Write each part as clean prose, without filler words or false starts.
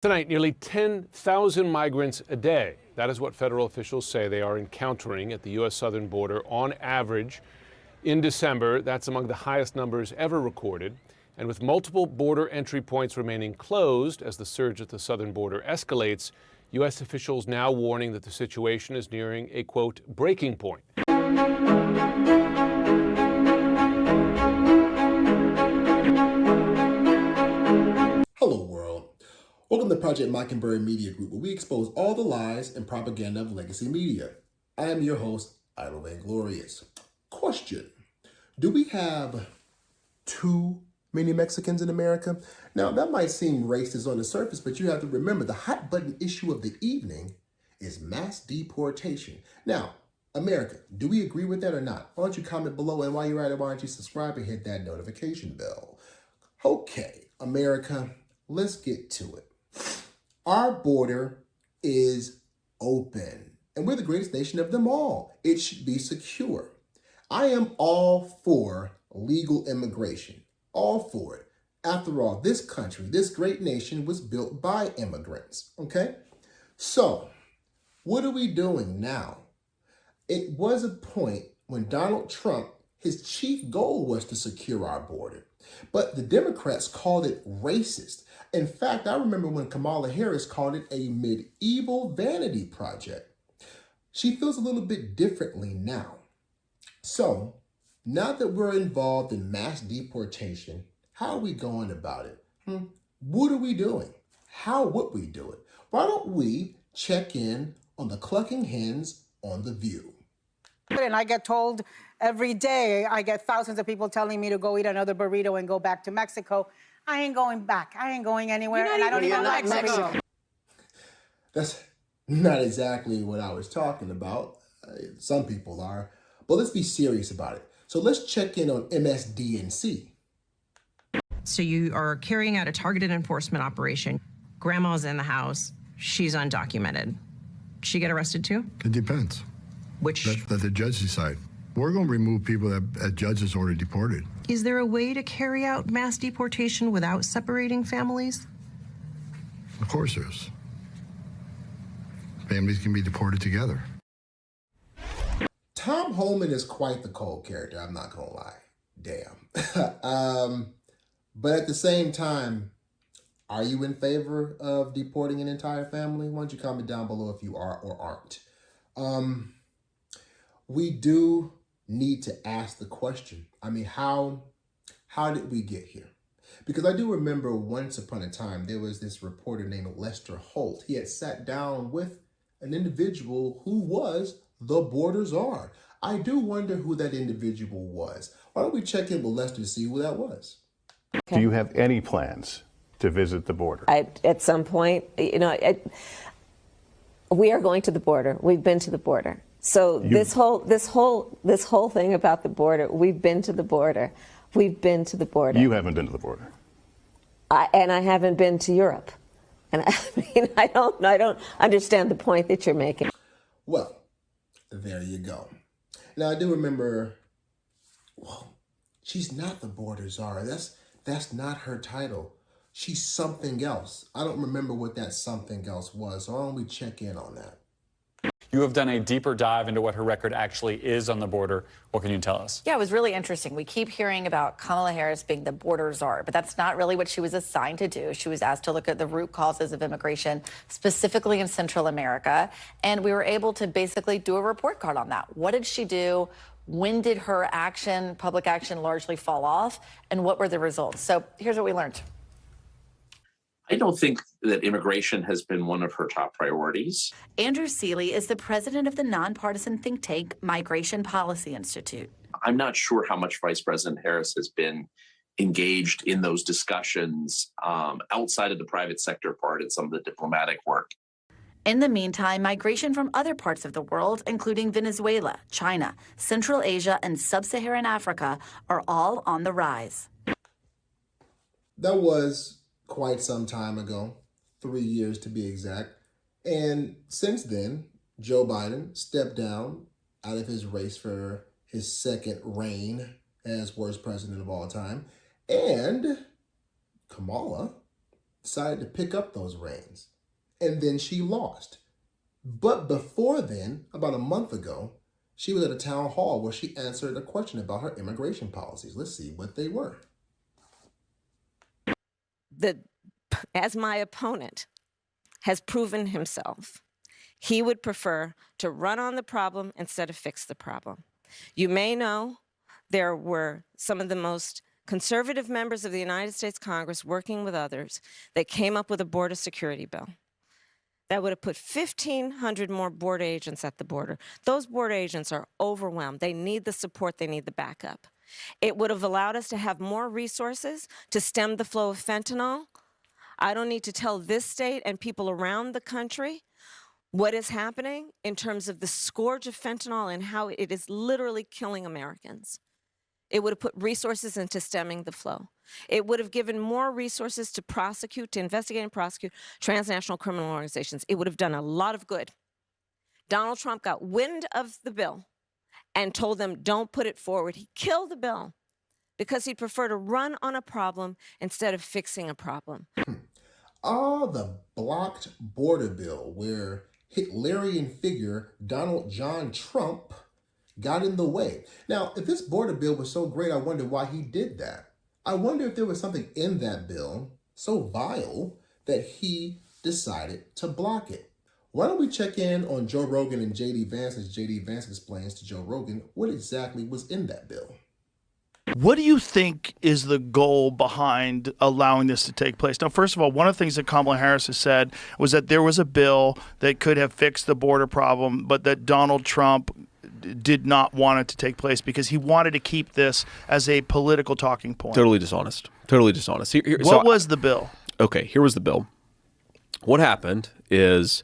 Tonight, nearly 10,000 migrants a day. That is what federal officials say they are encountering at the U.S. southern border on average in December. That's among the highest numbers ever recorded. And with multiple border entry points remaining closed as the surge at the southern border escalates, U.S. officials now warning that the situation is nearing a, quote, breaking point. Hello, world. Welcome to Project Mockingbird Media Group, where we expose all the lies and propaganda of legacy media. I am your host, Idle Vainglorious. Question: do we have too many Mexicans in America? Now, that might seem racist on the surface, but you have to remember the hot button issue of the evening is mass deportation. Now, America, do we agree with that or not? Why don't you comment below, and while you're at it, why don't you subscribe and hit that notification bell? Okay, America, let's get to it. Our border is open, and we're the greatest nation of them all. It should be secure. I am all for legal immigration, all for it. After all, this country, this great nation was built by immigrants, okay? So, what are we doing now? It was a point when Donald Trump, his chief goal was to secure our border, but the Democrats called it racist. In fact, I remember when Kamala Harris called it a medieval vanity project. She feels a little bit differently now. So, now that we're involved in mass deportation, how are we going about it? What are we doing? How would we do it? Why don't we check in on the clucking hens on The View? And I get told every day, I get thousands of people telling me to go eat another burrito and go back to Mexico. I ain't going back. I ain't going anywhere, and I don't even like Mexico. That's not exactly what I was talking about. Some people are. But let's be serious about it. So let's check in on MSDNC. So you are carrying out a targeted enforcement operation. Grandma's in the house. She's undocumented. She get arrested too? It depends. Which? Let the judge decide. We're going to remove people that judges already deported. Is there a way to carry out mass deportation without separating families? Of course there is. Families can be deported together. Tom Holman is quite the cold character, I'm not going to lie. Damn. But at the same time, are you in favor of deporting an entire family? Why don't you comment down below if you are or aren't. We do need to ask the question. I mean, how did we get here? Because I do remember once upon a time, there was this reporter named Lester Holt. He had sat down with an individual who was the border czar. I do wonder who that individual was. Why don't we check in with Lester to see who that was? Okay. Do you have any plans to visit the border? At some point, we are going to the border. We've been to the border. So this whole thing about the border, we've been to the border. We've been to the border. You haven't been to the border. And I haven't been to Europe. And I don't understand the point that you're making. Well, there you go. Now I do remember, well, she's not the border czar. That's not her title. She's something else. I don't remember what that something else was. So why don't we check in on that? You have done a deeper dive into what her record actually is on the border. What can you tell us? Yeah, it was really interesting. We keep hearing about Kamala Harris being the border czar, but that's not really what she was assigned to do. She was asked to look at the root causes of immigration, specifically in Central America, and we were able to basically do a report card on that. What did she do? When did her action, public action, largely fall off? And what were the results? So here's what we learned. I don't think that immigration has been one of her top priorities. Andrew Seeley is the president of the nonpartisan think tank Migration Policy Institute. I'm not sure how much Vice President Harris has been engaged in those discussions outside of the private sector part and some of the diplomatic work. In the meantime, migration from other parts of the world, including Venezuela, China, Central Asia, and Sub-Saharan Africa, are all on the rise. That was quite some time ago, 3 years to be exact. And since then, Joe Biden stepped down out of his race for his second reign as worst president of all time. And Kamala decided to pick up those reins. And then she lost. But before then, about a month ago, she was at a town hall where she answered a question about her immigration policies. Let's see what they were. As my opponent has proven himself, he would prefer to run on the problem instead of fix the problem. You may know there were some of the most conservative members of the United States Congress working with others that came up with a border security bill that would have put 1,500 more border agents at the border. Those border agents are overwhelmed. They need the support. They need the backup. It would have allowed us to have more resources to stem the flow of fentanyl. I don't need to tell this state and people around the country what is happening in terms of the scourge of fentanyl and how it is literally killing Americans. It would have put resources into stemming the flow. It would have given more resources to prosecute, to investigate and prosecute transnational criminal organizations. It would have done a lot of good. Donald Trump got wind of the bill and told them, don't put it forward. He killed the bill because he'd prefer to run on a problem instead of fixing a problem. The blocked border bill where Hitlerian figure Donald John Trump got in the way. Now, if this border bill was so great, I wonder why he did that. I wonder if there was something in that bill so vile that he decided to block it. Why don't we check in on Joe Rogan and J.D. Vance as J.D. Vance explains to Joe Rogan what exactly was in that bill. What do you think is the goal behind allowing this to take place? Now, first of all, one of the things that Kamala Harris has said was that there was a bill that could have fixed the border problem, but that Donald Trump did not want it to take place because he wanted to keep this as a political talking point. Totally dishonest. Totally dishonest. What was the bill? Okay, here was the bill. What happened is,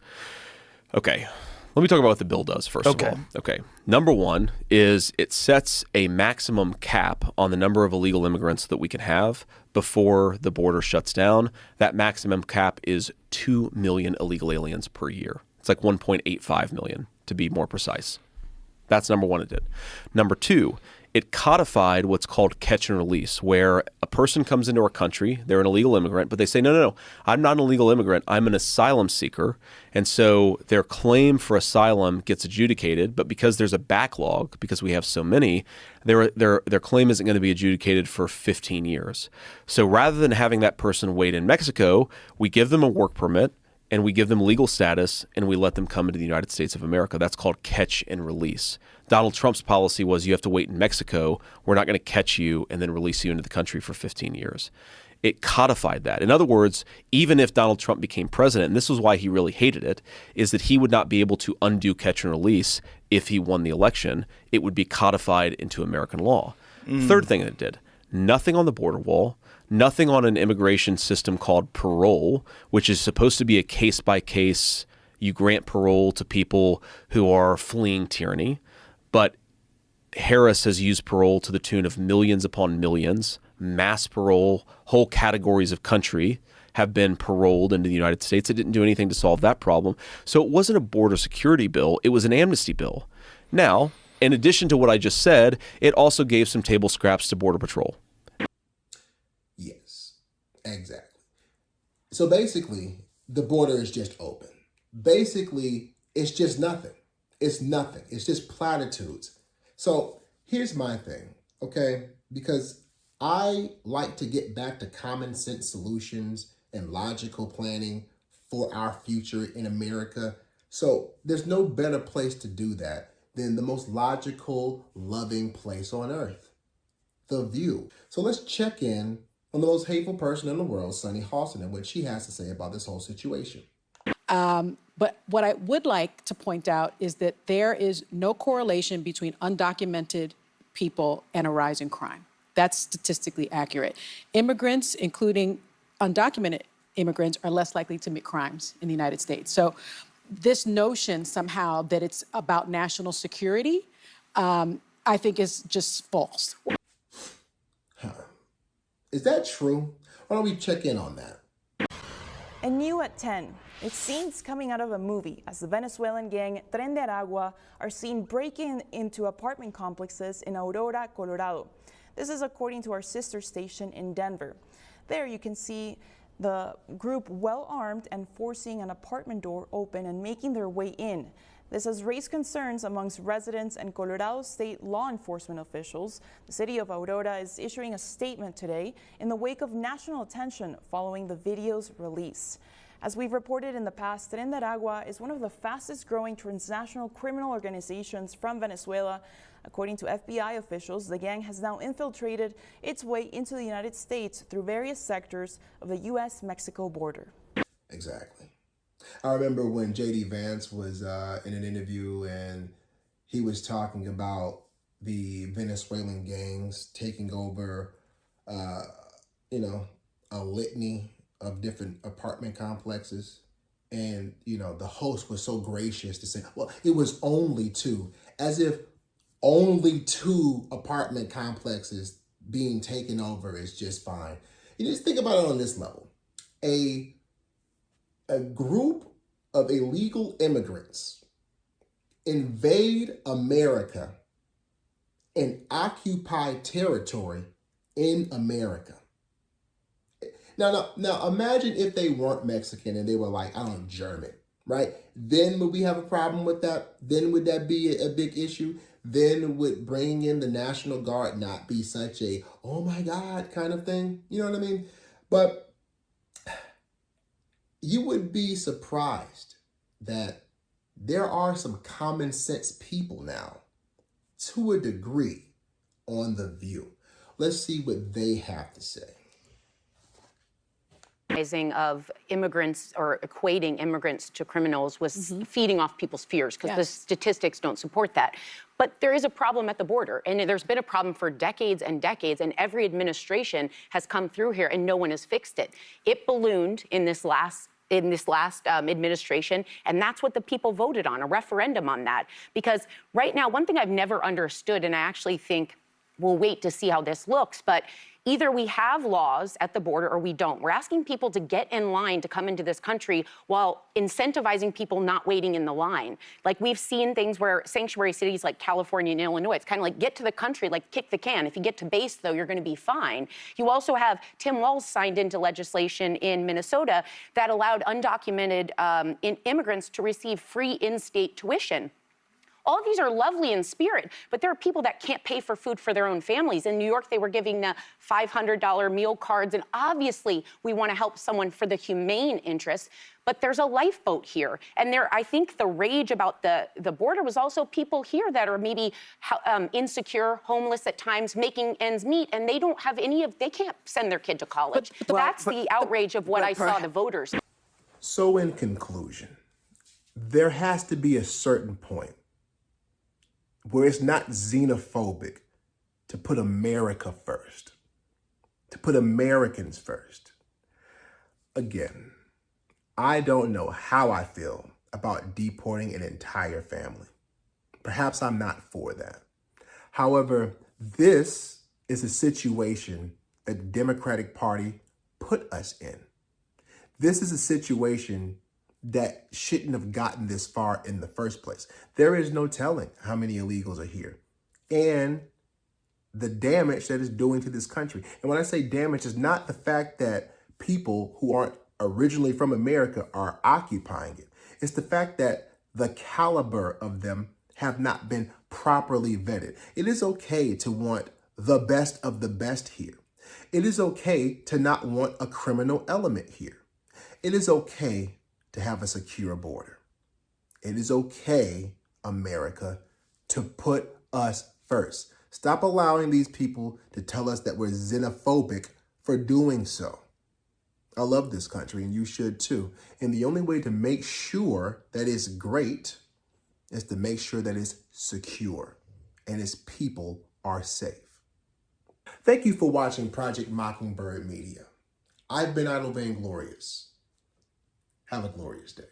okay, let me talk about what the bill does first of all. Okay. Number one is it sets a maximum cap on the number of illegal immigrants that we can have before the border shuts down. That maximum cap is 2 million illegal aliens per year. It's like 1.85 million to be more precise. That's number one it did. Number two, it codified what's called catch and release, where a person comes into our country, they're an illegal immigrant, but they say, no, I'm not an illegal immigrant, I'm an asylum seeker. And so their claim for asylum gets adjudicated, but because there's a backlog, because we have so many, their claim isn't going to be adjudicated for 15 years. So rather than having that person wait in Mexico, we give them a work permit, and we give them legal status, and we let them come into the United States of America. That's called catch and release. Donald Trump's policy was you have to wait in Mexico. We're not going to catch you and then release you into the country for 15 years. It codified that. In other words, even if Donald Trump became president, and this was why he really hated it, is that he would not be able to undo catch and release if he won the election. It would be codified into American law. Third thing it did, nothing on the border wall. Nothing on an immigration system called parole, which is supposed to be a case-by-case, you grant parole to people who are fleeing tyranny. But Harris has used parole to the tune of millions upon millions, mass parole, whole categories of country have been paroled into the United States. It didn't do anything to solve that problem. So it wasn't a border security bill, it was an amnesty bill. Now, in addition to what I just said, it also gave some table scraps to Border Patrol. Yes, exactly. So basically, the border is just open. Basically, it's just nothing. It's nothing. It's just platitudes. So here's my thing, okay? Because I like to get back to common sense solutions and logical planning for our future in America. So there's no better place to do that than the most logical, loving place on earth, The View. So let's check in on the most hateful person in the world, Sunny Hostin, and what she has to say about this whole situation. But what I would like to point out is that there is no correlation between undocumented people and a rise in crime. That's statistically accurate. Immigrants, including undocumented immigrants, are less likely to commit crimes in the United States. So this notion somehow that it's about national security, I think is just false. Is that true? Why don't we check in on that? And new at 10, it's scenes coming out of a movie as the Venezuelan gang Tren de Aragua are seen breaking into apartment complexes in Aurora, Colorado. This is according to our sister station in Denver. There you can see The group well armed and forcing an apartment door open and making their way in. This has raised concerns amongst residents and Colorado state law enforcement officials. The city of Aurora is issuing a statement today in the wake of national attention following the video's release. As we've reported in the past, Tren de Aragua is one of the fastest growing transnational criminal organizations from Venezuela. According to FBI officials, the gang has now infiltrated its way into the United States through various sectors of the U.S.-Mexico border. Exactly. I remember when J.D. Vance was in an interview and he was talking about the Venezuelan gangs taking over, a litany of different apartment complexes. And, the host was so gracious to say, well, it was only two, as if only two apartment complexes being taken over is just fine. You just think about it on this level. A group of illegal immigrants invade America and occupy territory in America. Now, imagine if they weren't Mexican and they were like, German, right? Then would we have a problem with that? Then would that be a big issue? Then would bringing in the National Guard not be such a, oh my God, kind of thing? You know what I mean? But you would be surprised that there are some common sense people now, to a degree, on The View. Let's see what they have to say. Of immigrants or equating immigrants to criminals was feeding off people's fears because the statistics don't support that. But there is a problem at the border, and there's been a problem for decades and decades, and every administration has come through here and no one has fixed it. It ballooned in this last administration, and that's what the people voted on, a referendum on that. Because right now, one thing I've never understood, and I actually think we'll wait to see how this looks, but either we have laws at the border or we don't. We're asking people to get in line to come into this country while incentivizing people not waiting in the line. Like we've seen things where sanctuary cities like California and Illinois, it's kind of like get to the country, like kick the can. If you get to base, though, you're going to be fine. You also have Tim Walz signed into legislation in Minnesota that allowed undocumented immigrants to receive free in-state tuition. All of these are lovely in spirit, but there are people that can't pay for food for their own families. In New York, they were giving the $500 meal cards, and obviously we want to help someone for the humane interest, but there's a lifeboat here. And I think the rage about the border was also people here that are maybe insecure, homeless at times, making ends meet, and they don't have they can't send their kid to college. That's the outrage of what I saw the voters. So in conclusion, there has to be a certain point where it's not xenophobic to put America first, to put Americans first. Again, I don't know how I feel about deporting an entire family. Perhaps I'm not for that. However, this is a situation that the Democratic Party put us in. This is a situation that shouldn't have gotten this far in the first place. There is no telling how many illegals are here and the damage that it's doing to this country. And when I say damage, it's not the fact that people who aren't originally from America are occupying it. It's the fact that the caliber of them have not been properly vetted. It is okay to want the best of the best here. It is okay to not want a criminal element here. It is okay to have a secure border. It is okay, America, to put us first. Stop allowing these people to tell us that we're xenophobic for doing so. I love this country, and you should too. And the only way to make sure that it's great is to make sure that it's secure and its people are safe. Thank you for watching Project Mockingbird Media. I've been Idle Vainglorious. Have a glorious day.